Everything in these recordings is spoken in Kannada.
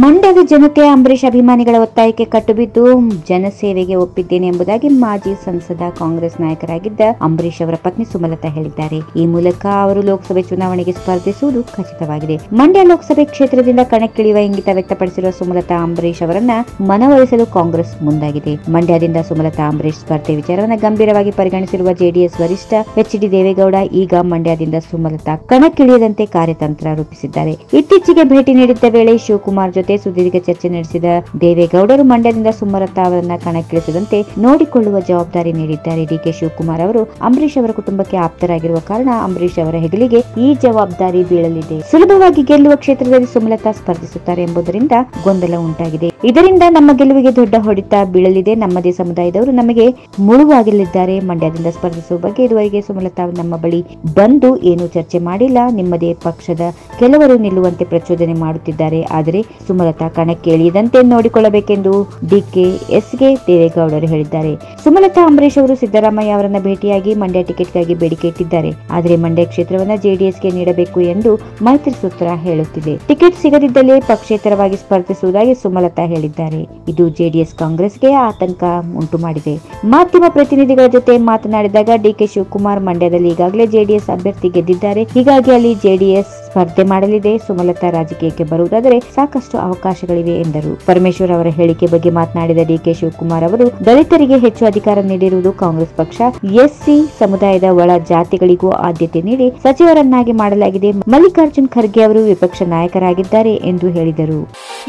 ಮಂಡ್ಯದ ಜನತೆ ಅಂಬರೀಶ್ ಅಭಿಮಾನಿಗಳ ಒತ್ತಾಯಕ್ಕೆ ಕಟ್ಟುಬಿದ್ದು ಜನಸೇವೆಗೆ ಒಪ್ಪಿದ್ದೇನೆ ಎಂಬುದಾಗಿ ಮಾಜಿ ಸಂಸದ ಕಾಂಗ್ರೆಸ್ ನಾಯಕರಾಗಿದ್ದ ಅಂಬರೀಶ್ ಅವರ ಪತ್ನಿ ಸುಮಲತಾ ಹೇಳಿದ್ದಾರೆ. ಈ ಮೂಲಕ ಅವರು ಲೋಕಸಭೆ ಚುನಾವಣೆಗೆ ಸ್ಪರ್ಧಿಸುವುದು ಖಚಿತವಾಗಿದೆ. ಮಂಡ್ಯ ಲೋಕಸಭೆ ಕ್ಷೇತ್ರದಿಂದ ಕಣಕ್ಕಿಳಿಯುವ ಇಂಗಿತ ವ್ಯಕ್ತಪಡಿಸಿರುವ ಸುಮಲತಾ ಅಂಬರೀಶ್ ಅವರನ್ನ ಮನವೊಲಿಸಲು ಕಾಂಗ್ರೆಸ್ ಮುಂದಾಗಿದೆ. ಮಂಡ್ಯದಿಂದ ಸುಮಲತಾ ಅಂಬರೀಶ್ ಸ್ಪರ್ಧೆ ವಿಚಾರವನ್ನು ಗಂಭೀರವಾಗಿ ಪರಿಗಣಿಸಿರುವ ಜೆಡಿಎಸ್ ವರಿಷ್ಠ ಎಚ್.ಡಿ. ದೇವೇಗೌಡ ಈಗ ಮಂಡ್ಯದಿಂದ ಸುಮಲತಾ ಕಣಕ್ಕಿಳಿಯದಂತೆ ಕಾರ್ಯತಂತ್ರ ರೂಪಿಸಿದ್ದಾರೆ. ಇತ್ತೀಚೆಗೆ ಭೇಟಿ ನೀಡಿದ್ದ ವೇಳೆ ಶಿವಕುಮಾರ್ ಜೊತೆ ಸುದೀರ್ಘ ಚರ್ಚೆ ನಡೆಸಿದ ದೇವೇಗೌಡರು ಮಂಡ್ಯದಿಂದ ಸುಮಲತಾ ಅವರನ್ನ ಕಣಕ್ಕಿಳಿಸದಂತೆ ನೋಡಿಕೊಳ್ಳುವ ಜವಾಬ್ದಾರಿ ನೀಡಿದ್ದಾರೆ. ಡಿಕೆ ಶಿವಕುಮಾರ್ ಅವರು ಅಂಬರೀಶ್ ಅವರ ಕುಟುಂಬಕ್ಕೆ ಆಪ್ತರಾಗಿರುವ ಕಾರಣ ಅಂಬರೀಶ್ ಅವರ ಹೆಗಲಿಗೆ ಈ ಜವಾಬ್ದಾರಿ ಬೀಳಲಿದೆ. ಸುಲಭವಾಗಿ ಗೆಲ್ಲುವ ಕ್ಷೇತ್ರದಲ್ಲಿ ಸುಮಲತಾ ಸ್ಪರ್ಧಿಸುತ್ತಾರೆ ಎಂಬುದರಿಂದ ಗೊಂದಲ ಉಂಟಾಗಿದೆ. ಇದರಿಂದ ನಮ್ಮ ಗೆಲುವಿಗೆ ದೊಡ್ಡ ಹೊಡೆತ ಬೀಳಲಿದೆ. ನಮ್ಮದೇ ಸಮುದಾಯದವರು ನಮಗೆ ಮುಳುವಾಗಿಲಿದ್ದಾರೆ. ಮಂಡ್ಯದಿಂದ ಸ್ಪರ್ಧಿಸುವ ಬಗ್ಗೆ ಇದುವರೆಗೆ ಸುಮಲತಾ ನಮ್ಮ ಬಳಿ ಬಂದು ಏನೂ ಚರ್ಚೆ ಮಾಡಿಲ್ಲ. ನಿಮ್ಮದೇ ಪಕ್ಷದ ಕೆಲವರು ನಿಲ್ಲುವಂತೆ ಪ್ರಚೋದನೆ ಮಾಡುತ್ತಿದ್ದಾರೆ. ಆದರೆ ಸುಮಲತಾ ಕಣಕ್ಕೆ ಇಳಿಯದಂತೆ ನೋಡಿಕೊಳ್ಳಬೇಕೆಂದು ಡಿಕೆಎಸ್ಗೆ ದೇವೇಗೌಡರು ಹೇಳಿದ್ದಾರೆ. ಸುಮಲತಾ ಅಂಬರೀಶ್ ಅವರು ಸಿದ್ದರಾಮಯ್ಯ ಅವರನ್ನ ಭೇಟಿಯಾಗಿ ಮಂಡ್ಯ ಟಿಕೆಟ್ಗಾಗಿ ಬೇಡಿಕೆ ಇಟ್ಟಿದ್ದಾರೆ. ಆದರೆ ಮಂಡ್ಯ ಕ್ಷೇತ್ರವನ್ನ ಜೆಡಿಎಸ್ಗೆ ನೀಡಬೇಕು ಎಂದು ಮೈತ್ರಿ ಸೂತ್ರ ಹೇಳುತ್ತಿದೆ. ಟಿಕೆಟ್ ಸಿಗದಿದ್ದಲ್ಲಿ ಪಕ್ಷೇತರವಾಗಿ ಸ್ಪರ್ಧಿಸುವುದಾಗಿ ಸುಮಲತಾ ಹೇಳಿದ್ದಾರೆ. ಇದು ಜೆಡಿಎಸ್ ಕಾಂಗ್ರೆಸ್ಗೆ ಆತಂಕ ಉಂಟು ಮಾಡಿದೆ. ಮಾಧ್ಯಮ ಪ್ರತಿನಿಧಿಗಳ ಜೊತೆ ಮಾತನಾಡಿದಾಗ ಡಿಕೆ ಶಿವಕುಮಾರ್ ಮಂಡ್ಯದಲ್ಲಿ ಈಗಾಗಲೇ ಜೆಡಿಎಸ್ ಅಭ್ಯರ್ಥಿ ಗೆದ್ದಿದ್ದಾರೆ. ಹೀಗಾಗಿ ಅಲ್ಲಿ ಜೆಡಿಎಸ್ ಸ್ಪರ್ಧೆ ಮಾಡಲಿದೆ. ಸುಮಲತಾ ರಾಜಕೀಯಕ್ಕೆ ಬರುವುದಾದರೆ ಸಾಕಷ್ಟು ಅವಕಾಶಗಳಿವೆ ಎಂದರು. ಪರಮೇಶ್ವರ್ ಅವರ ಹೇಳಿಕೆ ಬಗ್ಗೆ ಮಾತನಾಡಿದ ಡಿಕೆ ಶಿವಕುಮಾರ್ ಅವರು ದಲಿತರಿಗೆ ಹೆಚ್ಚು ಅಧಿಕಾರ ನೀಡಿರುವುದು ಕಾಂಗ್ರೆಸ್ ಪಕ್ಷ. ಎಸ್ಸಿ ಸಮುದಾಯದ ಒಳ ಜಾತಿಗಳಿಗೂ ಆದ್ಯತೆ ನೀಡಿ ಸಚಿವರನ್ನಾಗಿ ಮಾಡಲಾಗಿದೆ. ಮಲ್ಲಿಕಾರ್ಜುನ್ ಖರ್ಗೆ ಅವರು ವಿಪಕ್ಷ ನಾಯಕರಾಗಿದ್ದಾರೆ ಎಂದು ಹೇಳಿದರು.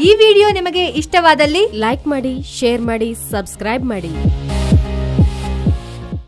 ಈ ವಿಡಿಯೋ ನಿಮಗೆ ಇಷ್ಟವಾದಲ್ಲಿ ಲೈಕ್ ಮಾಡಿ, ಶೇರ್ ಮಾಡಿ, ಸಬ್ಸ್ಕ್ರೈಬ್ ಮಾಡಿ.